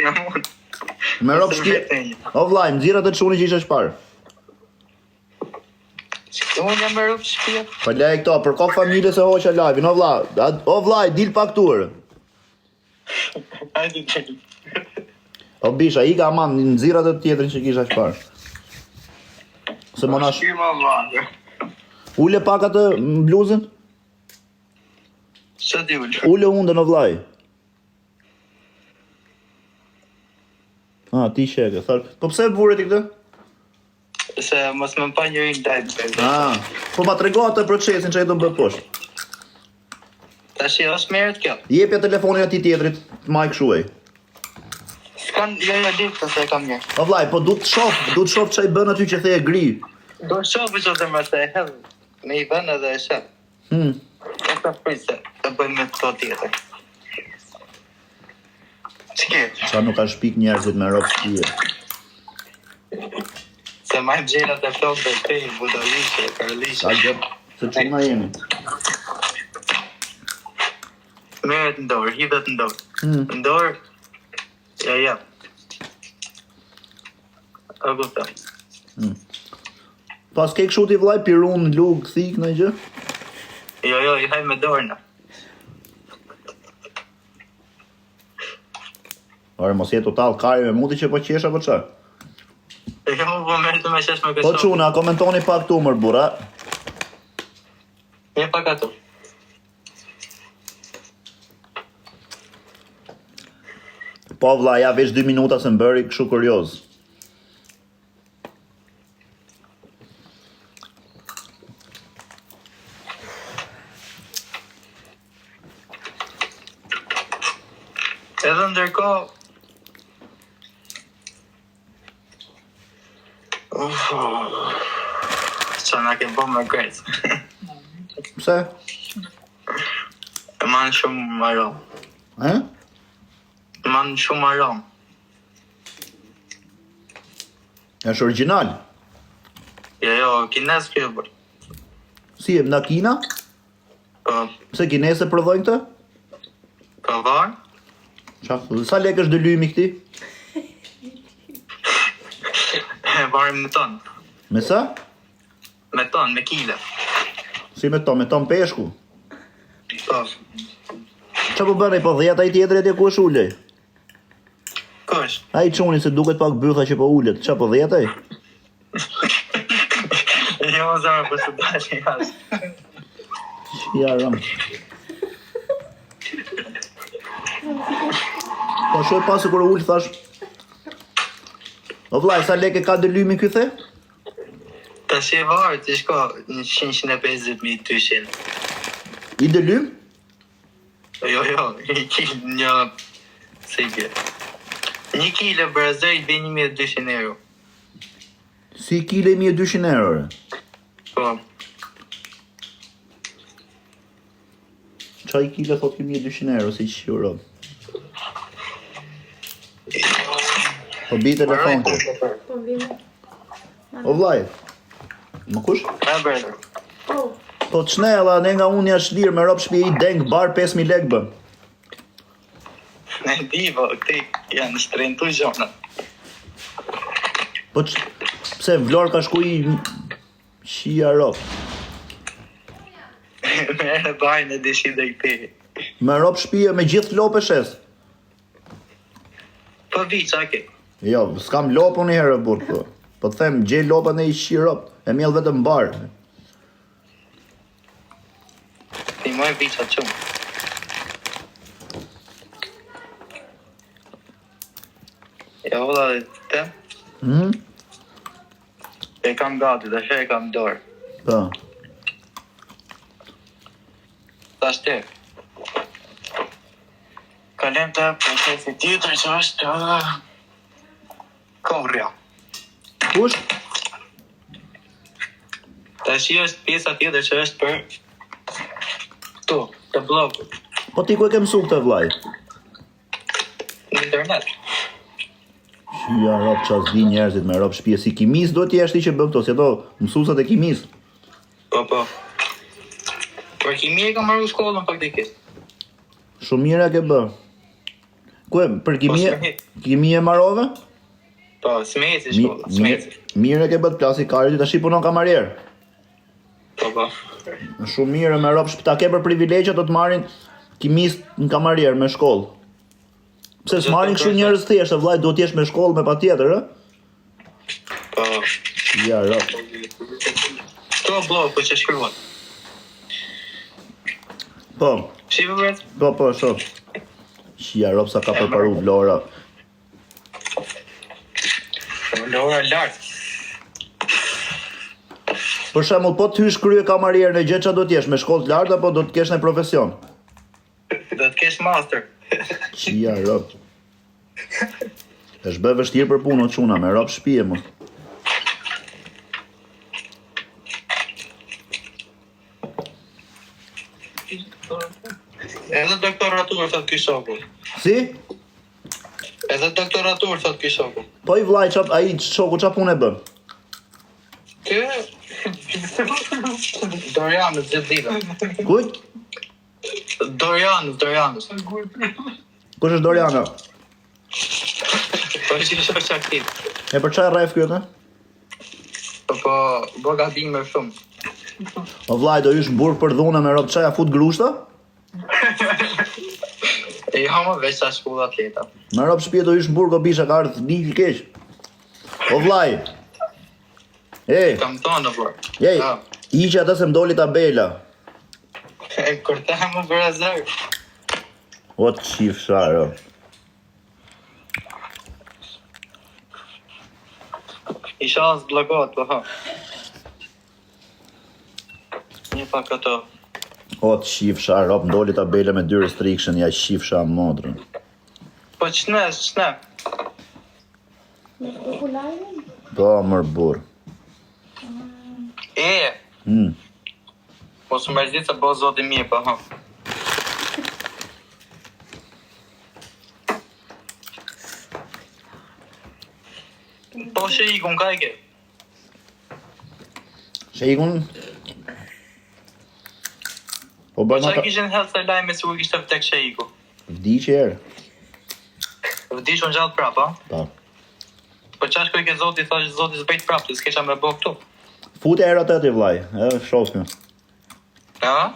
Jam unë. Me rob shtëpi. O vllai, nxirrat të çuni që isha shpar. Unë jam me rob shtëpi. Po lej këto, për kohë familje se hoqa live-in, o vlla. O vllai, dil pa këtu. Hajde çel. O bisha, i ka aman nxirrat të tjetrin që kisha shpar. Se më nash. Ule pak atë bluzën? Ç'a di ul? Ule undën o vllai. Ti sheke, thar. Po pse buret i këtë? Se mos më pa njëri ndaj. Po ma trego atë procesin që ai do bë poshtë. Tash është merret kjo. Jepja telefonin atij tjetrit, të maj kështu ai. S'kan jo ditë se kam një. O vllai, po du të shoh ç'ai bën aty që the e gri. Do të shoh që të më të hedh. Në i vend edhe e shef. Ata prisë, të bëjmë me këto tjetër. Ç'ke? Sa nuk ka shpik njerëzit me rob shtëpie. Se majmë gjelat e flokë dhe te, budalishe, karlishe. Sa gjë, se çuna jemi. Merret në dorë, hidhet në dorë. Në dorë, ja. A kupta. Pas ke kështu ti vllai pirun, lug, thik në gjë? Jo, i haj me dorë na. Ore, mos je total kari me muti që po qesh apo ç'a? Jo, po merret me qesh me Po çuna, komentoni pak këtu mër burra. Je pak ato. Po vlla, ja veç 2 minuta se më bëri kështu kurioz. Edhe ndërkohë Qa na ke bo më krejt. Pse? E manë shumë marom. Manë shumë marom. Është original. Jo, kines kjo bërë. Si e na Kina? Po, Pse kinese prodhojnë këtë? po varë. Sa lek është dëlymi këti? Varë me tonë. Me sa? Me tonë, me kile. Si me ton peshku? Po, Qa po bërë, po dhjeta i tjetër e tje ku është ullej? kush? A i quni se duket pak bytha që po ullet, qa po dhjeta i? Jo, zara, po së dalë jashtë. Ja, ram. Po shoj pasë kërë ullë, thash. O vlaj, sa leke ka dëlymi këthe? Ta shi varë, të shko në 150.000 200. I dëlym? Jo, i kile një... Se i bje. 1 kile brazër i bje 1.200 euro. Si kile 1.200 euro. Po, Qa i kile thot ki 1.200 euro, si që euro. Po bi telefon të. O vlaj, më kush? e bërë. Po të shnella, ne nga unë jashtë lirë me rob shpi i deng bar 5.000 lek bë. Ne divo, këti janë shtrentu gjona. Po pse vlor ka shku i shia rob. Mere bajnë e dishi dhe i ti. Me rob shpije me gjithë lope shes. Po vi, qa ke? Jo, s'kam lopë unë i herë burë këto. Po të them, gjej lopa në i shi rob. E mjell vetëm bar. Ti moj vi qa qumë. Ja, vëlla dhe te? E kam gati, dhe shë e kam dorë. Po. Ta shte. Kalem të procesit tjetër që është... Korja. Kush? Ta shi është pjesa tjetër që është për... Këtu, të blogut. Po ti ku e ke mësu këtë vlaj? Në internet. Shia rob qa s'di njerëzit me rob shpije. Si kimis do t'jesh ti që bëm këto, si ato mësusat e kimis. Po. Për kimi e kam marru shkollën faktikisht. Shumë mira ke bë. Ku e, për kimi e marove? Po, smeci shkolla, smeci. Mirë e ke bët plasi karit, tash i punon kamarier. Po. Shumë mirë me rob ta ke për privilegje do të marrin kimist në kamarier me shkollë. Pse s'marrin kështu njerëz thjeshtë, vllai, duhet të jesh me shkollë me patjetër, ë? Po. Ja, rob. Këto blog po që shkruan. Po. Shive vret? Po, shoh. Shia rob sa ka përparu Vlora. Vlora lart. Për shembull, po të hysh krye kamarier në gjë ç'a do të jesh, me shkollë të lartë apo do të kesh në profesion? Do të kesh master. Shia rob. Është bë vështirë për punë çuna, me rob shtëpie më. Edhe doktoraturë thot ky shoku. Si? Edhe doktoraturë thot ky shoku. Po i vllai çap ai shoku ç'a punë bën? Kë Dorian në gjithë ditën. Kujt? Dorian. Kush është Doriana? Po që shoh çaktit. E për çfarë rref ky atë? Po bogatime shumë. O vllai, do hysh në burg për dhunë me rob çaja fut grushta? E hama veç sa shkolla atleta. Me rob shtëpie do hysh në burg o bisha ka ardhur një i keq. O vllai. Kam thonë po. Hiqe atë se m'doli tabela. E kurta më brazër. O të qif sharo. Isha zblokohet, po ha. Një pak këto. O të qif sharo, m'doli tabela me 2 restriction, ja qif sharo modrën. Po qëne? Po, mër burë. Mos më mërzit se po zoti mirë, po ha. Po shikun, ka e ke? Shikun? Po Po bërë qa nga ka... kishin health e lajme si u kishtë vdek shiku? Vdi që erë. Vdish unë gjallë prap, ha? Pa. Po qa shkoj ke zoti, thash zoti zbejt prap, të s'kesha me bo këtu. Fute erë atë ti vlaj, edhe shosme. Ha?